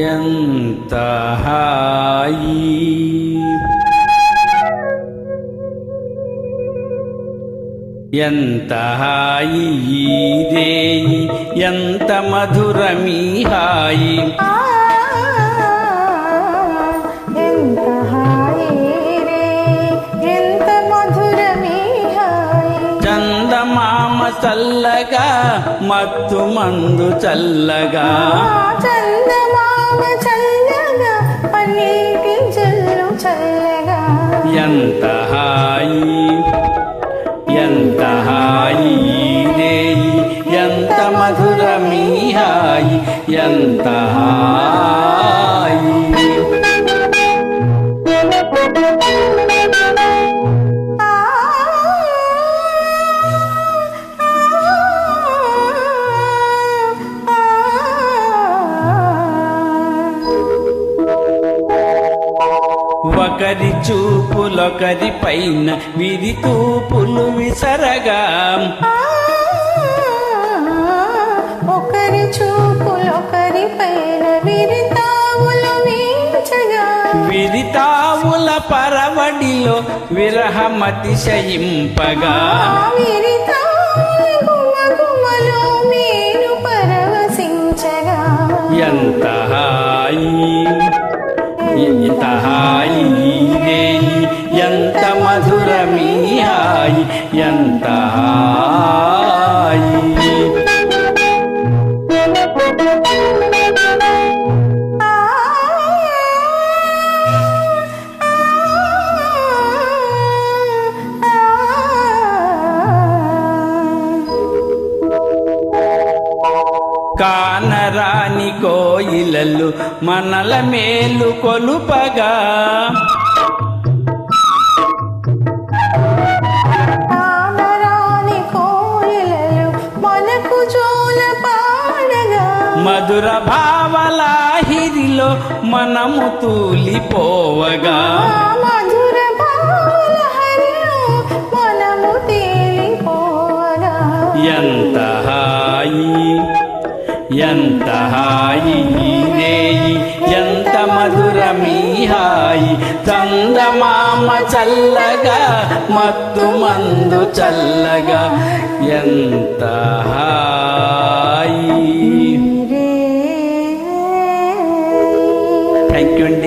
ఎంత హాయి ఎంత హాయి రేయి ఎంత మధురమీ హాయి ఎంత హాయి రే ఎంత మధురమీ హాయి చందమామ చల్లగా మత్తు మందు చల్లగా చందమామ చల్లగా పన్నీటి జల్లు చల్లగా ఎంత హాయి ఎంత హాయి రేయి ఎంత మధురమీ హాయి ఎంత హాయి ఒకరి చూపులొకరి పైన విరి తూపులు విసరగా ఒకరి చూపులొకరి పైన విరితావులు వీచగా విరితావుల పరవడిలో విరహమతిశయింపగా విరితావుల గుమగుమలో మీరు పరవశించగా ఎంత హాయి ఎంత హాయి రేయి ఎంత మధురమీ హాయి ఎంత హాయి కానరాని కోయిలలు మనల మేలు కొలుపగా కానరాని కోయిలలు మనకు జోల పాడగా మధుర భావలాహిరిలో మనము తూలిపోవగా మధుర భావలహరిలో మనము తేలిపోవగా ఎంత హాయి ఎంత హాయి రేయి ఎంత మధురమీ హాయి చందమామ చల్లగా మత్తు మందు చల్లగా ఎంత హాయి. థ్యాంక్ యూ అండి.